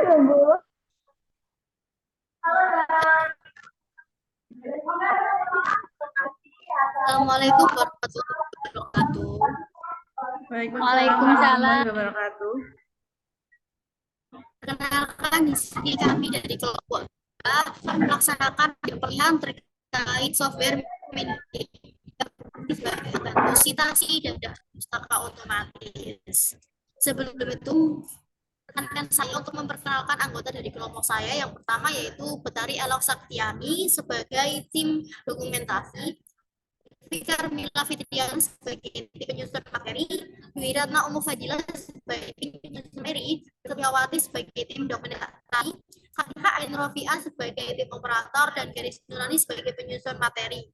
Assalamualaikum warahmatullahi wabarakatuh. Waalaikumsalam warahmatullahi wabarakatuh. Perkenalkan, di sini kami dari kelompok A melaksanakan pemilihan terkait software membantu citasi dan daftar pustaka otomatis. Sebelum itu, perkenalkan saya untuk memperkenalkan anggota dari kelompok saya. Yang pertama yaitu Betari Elok Saktiani sebagai tim dokumentasi, Fikar Mila Fitrian sebagai tim penyusun materi, Wiratna Umu Fadila sebagai tim penyusun materi, Setiawati sebagai tim dokumentasi, Khalifa Ain Rofiah sebagai tim operator, dan Garis Nurani sebagai penyusun materi.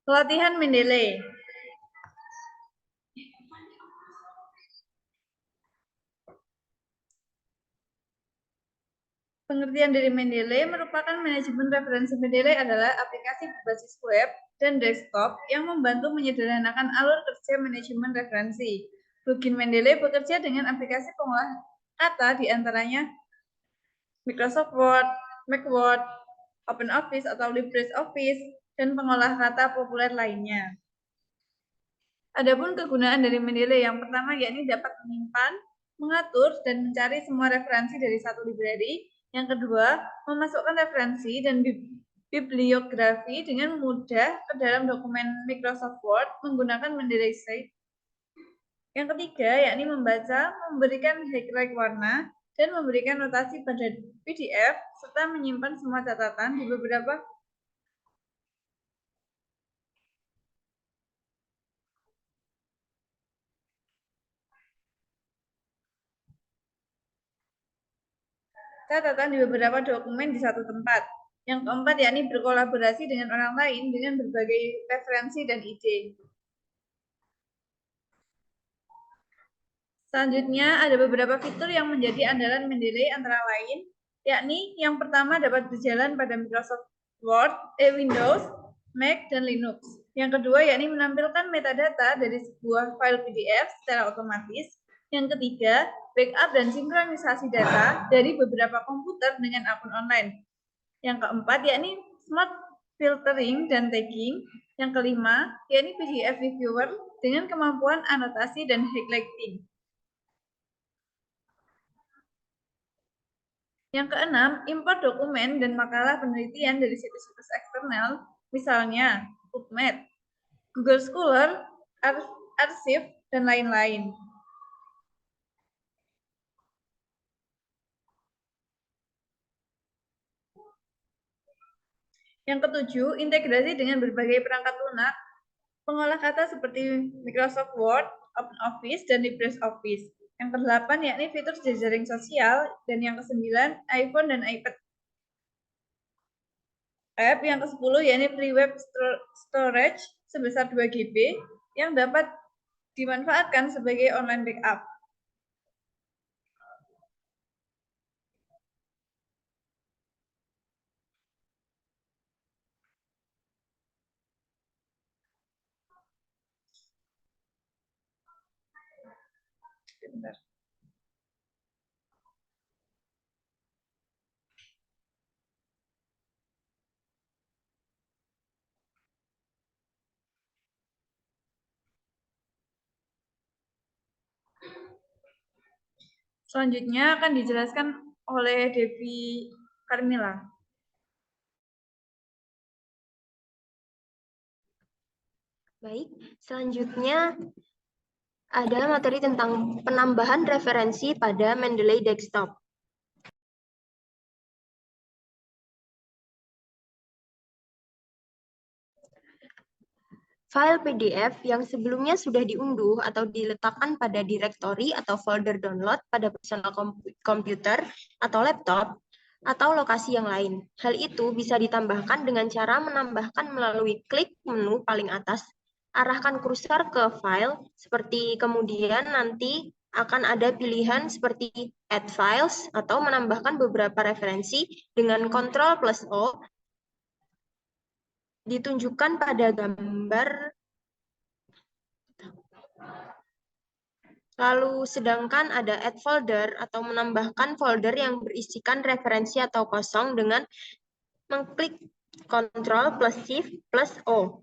Pelatihan Mendeley. Pengertian dari Mendeley merupakan manajemen referensi. Mendeley adalah aplikasi berbasis web dan desktop yang membantu menyederhanakan alur kerja manajemen referensi. Plugin Mendeley bekerja dengan aplikasi pengolah kata diantaranya Microsoft Word, Mac Word, OpenOffice atau LibreOffice, dan pengolah kata populer lainnya. Adapun kegunaan dari Mendeley yang pertama yakni dapat menyimpan, mengatur, dan mencari semua referensi dari satu library. Yang kedua, memasukkan referensi dan bibliografi dengan mudah ke dalam dokumen Microsoft Word menggunakan Mendeley Sheet. Yang ketiga, yakni membaca, memberikan highlight warna, dan memberikan notasi pada PDF, serta menyimpan semua catatan di beberapa dokumen di satu tempat. Yang keempat, yakni berkolaborasi dengan orang lain dengan berbagai referensi dan ide. Selanjutnya, ada beberapa fitur yang menjadi andalan Mendeley antara lain, yakni yang pertama dapat berjalan pada Microsoft Word, Windows, Mac, dan Linux. Yang kedua, yakni menampilkan metadata dari sebuah file PDF secara otomatis. Yang ketiga, backup dan sinkronisasi data dari beberapa komputer dengan akun online. Yang keempat, yakni smart filtering dan tagging. Yang kelima, yakni PDF reviewer dengan kemampuan anotasi dan highlighting. Yang keenam, import dokumen dan makalah penelitian dari situs-situs eksternal, misalnya PubMed, Google Scholar, Archive, dan lain-lain. Yang ketujuh, integrasi dengan berbagai perangkat lunak, pengolah kata seperti Microsoft Word, OpenOffice, dan LibreOffice. Yang kedelapan, yakni fitur jejaring sosial, dan yang kesembilan, iPhone dan iPad app. Yang ke-10, yakni free web storage sebesar 2 GB yang dapat dimanfaatkan sebagai online backup. Bentar. Selanjutnya akan dijelaskan oleh Devi Karmila. Baik, selanjutnya ada materi tentang penambahan referensi pada Mendeley Desktop. File PDF yang sebelumnya sudah diunduh atau diletakkan pada direktori atau folder download pada personal komputer atau laptop atau lokasi yang lain. Hal itu bisa ditambahkan dengan cara menambahkan melalui klik menu paling atas, arahkan kursor ke file, seperti kemudian nanti akan ada pilihan seperti add files atau menambahkan beberapa referensi dengan Ctrl plus O ditunjukkan pada gambar. Lalu sedangkan ada add folder atau menambahkan folder yang berisikan referensi atau kosong dengan mengklik Ctrl plus Shift plus O.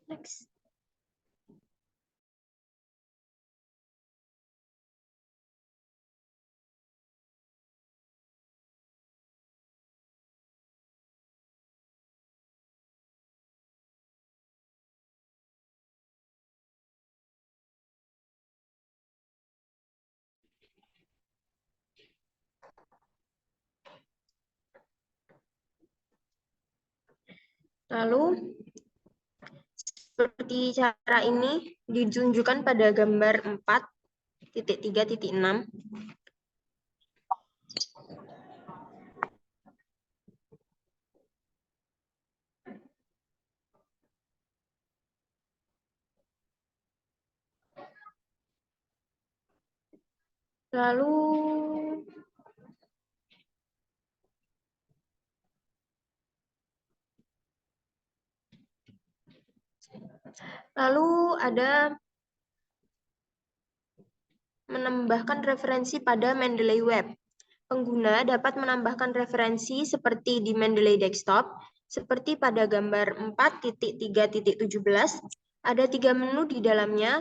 Next. Lalu seperti cara ini ditunjukkan pada gambar 4.3.6. Lalu ada menambahkan referensi pada Mendeley Web. Pengguna dapat menambahkan referensi seperti di Mendeley Desktop, seperti pada gambar 4.3.17. Ada 3 menu di dalamnya,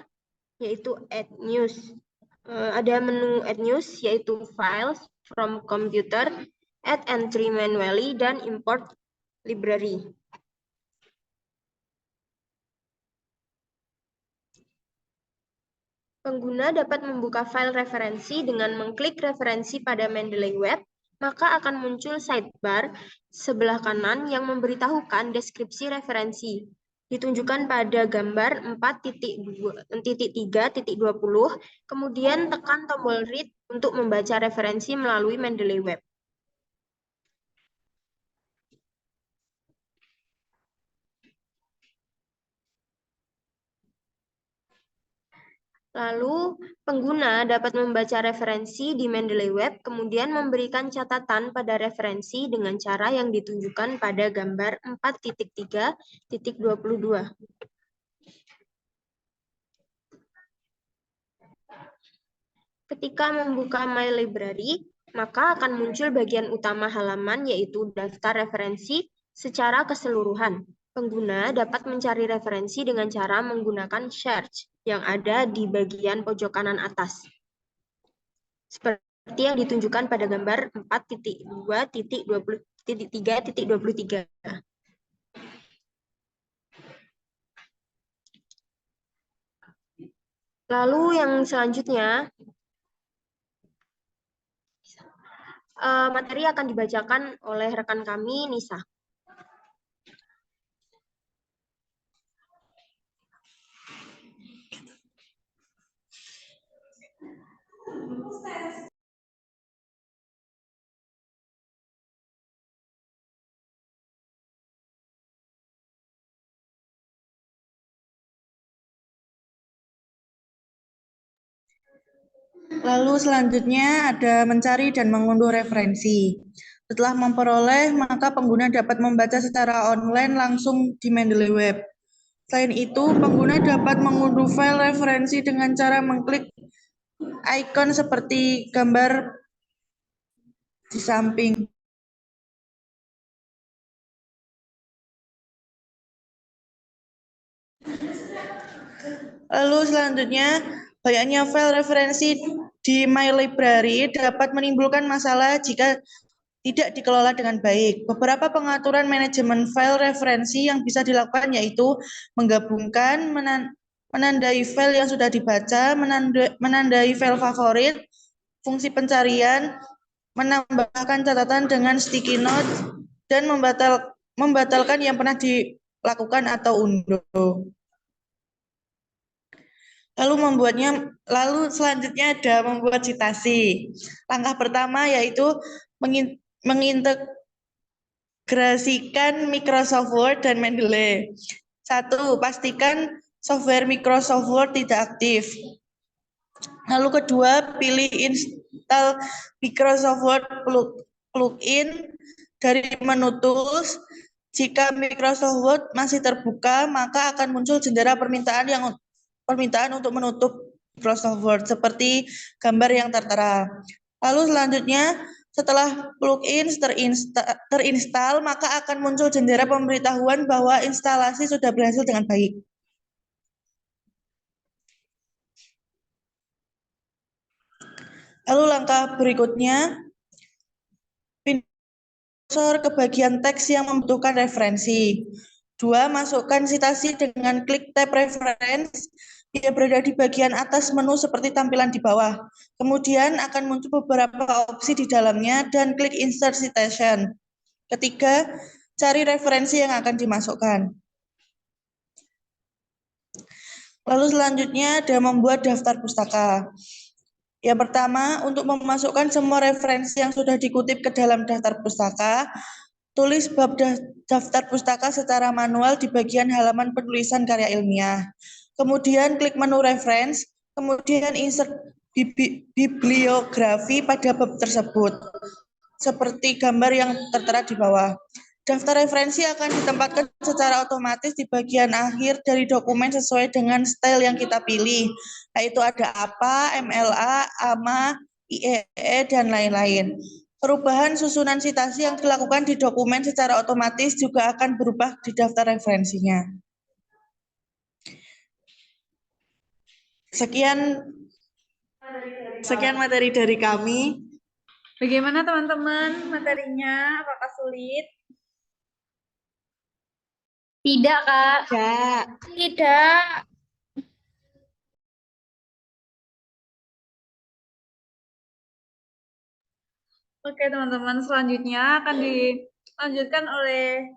yaitu Add News. Ada menu Add News, yaitu Files from Computer, Add Entry Manually, dan Import Library. Pengguna dapat membuka file referensi dengan mengklik referensi pada Mendeley Web, maka akan muncul sidebar sebelah kanan yang memberitahukan deskripsi referensi. Ditunjukkan pada gambar 4.3.20, kemudian tekan tombol Read untuk membaca referensi melalui Mendeley Web. Lalu, pengguna dapat membaca referensi di Mendeley Web, kemudian memberikan catatan pada referensi dengan cara yang ditunjukkan pada gambar 4.3.22. Ketika membuka My Library, maka akan muncul bagian utama halaman, yaitu daftar referensi secara keseluruhan. Pengguna dapat mencari referensi dengan cara menggunakan search yang ada di bagian pojok kanan atas. Seperti yang ditunjukkan pada gambar 4.2.3.23. Lalu yang selanjutnya, materi akan dibacakan oleh rekan kami, Nisa. Lalu selanjutnya ada mencari dan mengunduh referensi. Setelah memperoleh, maka pengguna dapat membaca secara online langsung di Mendeley Web. Selain itu, pengguna dapat mengunduh file referensi dengan cara mengklik ikon seperti gambar di samping. Lalu selanjutnya, banyaknya file referensi di My Library dapat menimbulkan masalah jika tidak dikelola dengan baik. Beberapa pengaturan manajemen file referensi yang bisa dilakukan yaitu menggabungkan, menandai file yang sudah dibaca, menandai file favorit, fungsi pencarian, menambahkan catatan dengan sticky note, dan membatalkan yang pernah lakukan atau unduh. Lalu selanjutnya ada membuat citasi. Langkah pertama yaitu mengintegrasikan Microsoft Word dan Mendeley. 1. Pastikan software Microsoft Word tidak aktif. Lalu kedua, pilih install Microsoft Word plugin dari menu Tools. Jika Microsoft Word masih terbuka, maka akan muncul jendela permintaan untuk menutup Microsoft Word seperti gambar yang tertera. Lalu selanjutnya, setelah plugin terinstall, maka akan muncul jendela pemberitahuan bahwa instalasi sudah berhasil dengan baik. Lalu langkah berikutnya, ke bagian teks yang membutuhkan referensi. 2. Masukkan citasi dengan klik tab reference yang berada di bagian atas menu seperti tampilan di bawah. Kemudian akan muncul beberapa opsi di dalamnya dan klik insert citation. Ketiga, cari referensi yang akan dimasukkan. Lalu selanjutnya ada membuat daftar pustaka. Yang pertama, untuk memasukkan semua referensi yang sudah dikutip ke dalam daftar pustaka, tulis bab daftar pustaka secara manual di bagian halaman penulisan karya ilmiah. Kemudian klik menu reference, kemudian insert bibliografi pada bab tersebut, seperti gambar yang tertera di bawah. Daftar referensi akan ditempatkan secara otomatis di bagian akhir dari dokumen sesuai dengan style yang kita pilih, yaitu ada APA, MLA, AMA, IEE, dan lain-lain. Perubahan susunan citasi yang dilakukan di dokumen secara otomatis juga akan berubah di daftar referensinya. Sekian materi dari kami. Bagaimana teman-teman materinya? Apakah sulit? Tidak, Kak. Tidak. Oke teman-teman, selanjutnya akan dilanjutkan oleh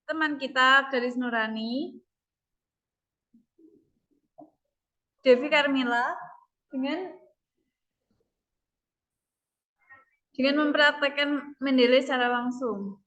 teman kita Garis Nurani, Devi Karmila, dengan mempraktekkan Mendeley secara langsung.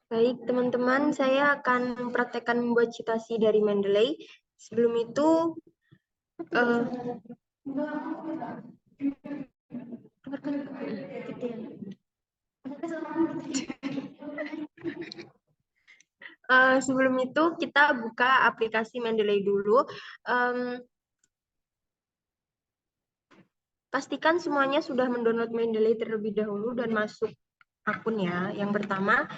Baik, teman-teman, saya akan mempraktekkan membuat citasi dari Mendeley. Sebelum itu, sebelum itu kita buka aplikasi Mendeley dulu. Pastikan semuanya sudah mendownload Mendeley terlebih dahulu dan masuk akunnya. Yang pertama,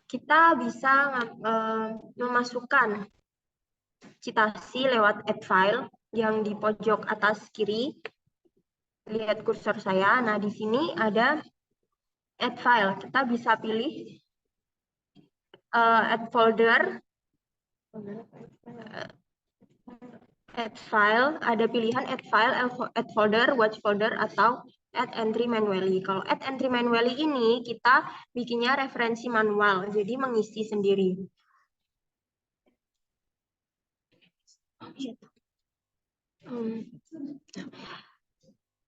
kita bisa memasukkan citasi lewat add file yang di pojok atas kiri. Lihat kursor saya. Nah, di sini ada add file. Kita bisa pilih add folder, add file, ada pilihan add file, add folder, watch folder, atau add entry manually. Kalau add entry manually ini kita bikinnya referensi manual, jadi mengisi sendiri.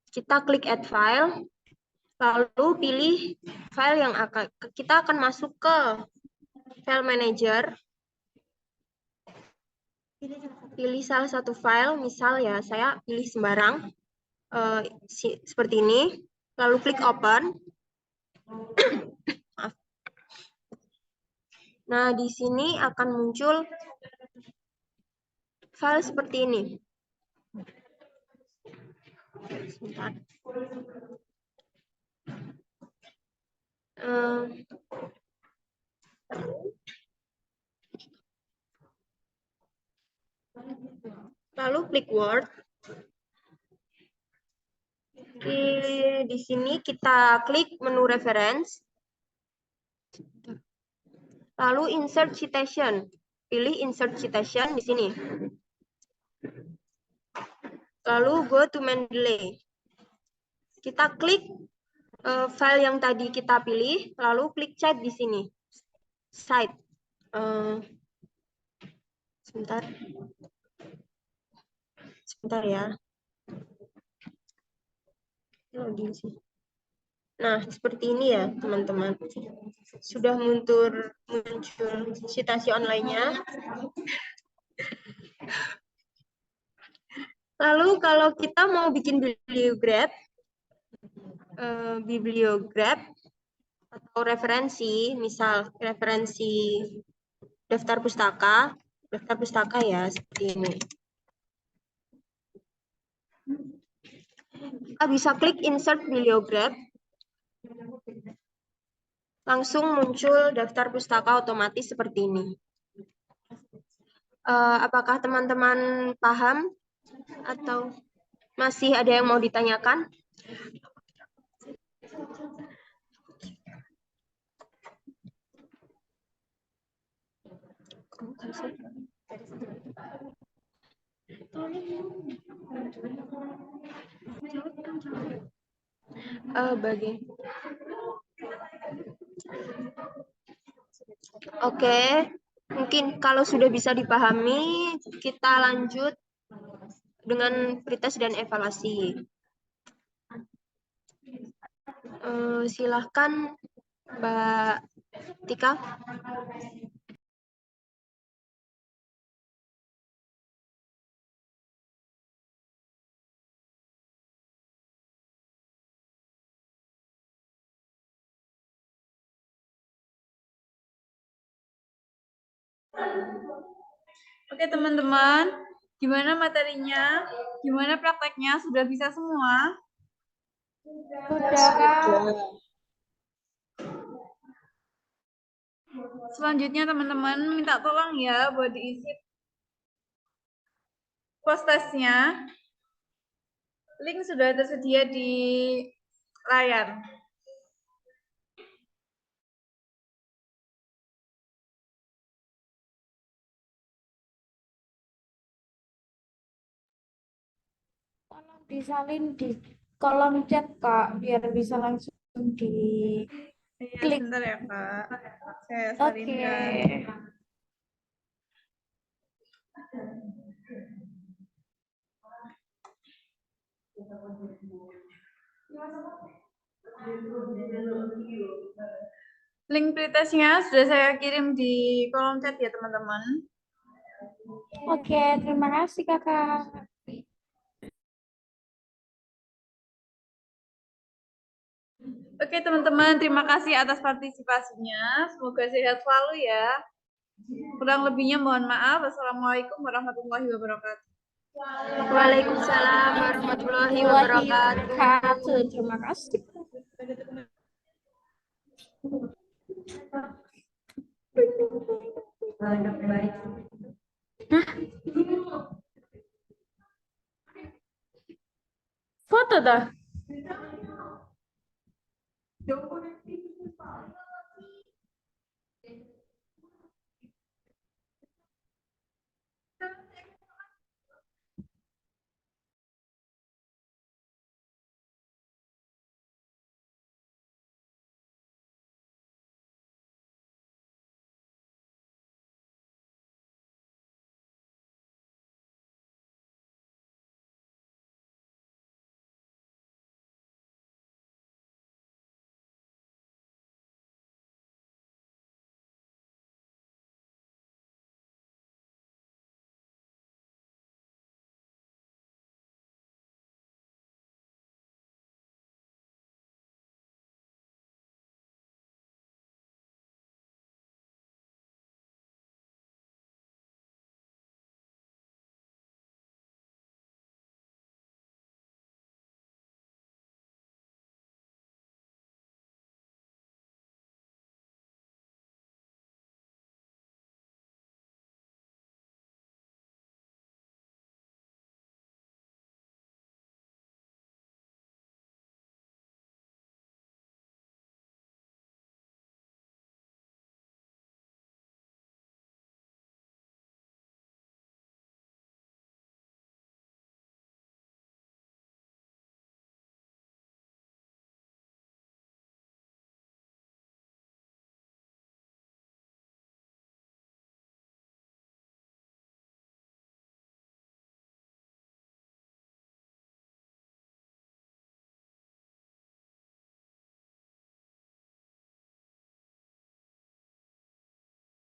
Kita klik add file, lalu pilih file yang kita akan masuk ke file manager. Pilih salah satu file, misal ya saya pilih sembarang seperti ini, lalu klik open. Nah, di sini akan muncul file seperti ini. Sebentar. Lalu klik Word. Di sini kita klik menu reference. Lalu insert citation. Pilih insert citation di sini. Lalu go to Mendeley. Kita klik file yang tadi kita pilih, lalu klik chat di sini. Cite. Sebentar. Sebentar ya. Loading sih. Nah, seperti ini ya, teman-teman. Sudah muncul citasi online-nya. Lalu kalau kita mau bikin bibliograph atau referensi, misal referensi daftar pustaka ya, seperti ini. Kita bisa klik insert bibliograph. Langsung muncul daftar pustaka otomatis seperti ini. Apakah teman-teman paham atau masih ada yang mau ditanyakan? Oke, mungkin kalau sudah bisa dipahami, kita lanjut dengan pretest dan evaluasi. Silahkan Mbak Tika. Oke teman-teman, gimana materinya? Gimana prakteknya? Sudah bisa semua? Sudah. Selanjutnya teman-teman minta tolong ya buat diisi post testnya. Link sudah tersedia di layar. Tolong disalin di kolom chat Kak, biar bisa langsung di Iya, klik. sebentar ya Kak. Saya Oke. salinkan. Link pretestnya sudah saya kirim di kolom chat ya teman-teman. Oke, terima kasih Kakak. Oke teman-teman, terima kasih atas partisipasinya. Semoga sehat selalu ya. Kurang lebihnya mohon maaf. Wassalamualaikum warahmatullahi wabarakatuh. Waalaikumsalam warahmatullahi wabarakatuh. Terima kasih. Foto dah.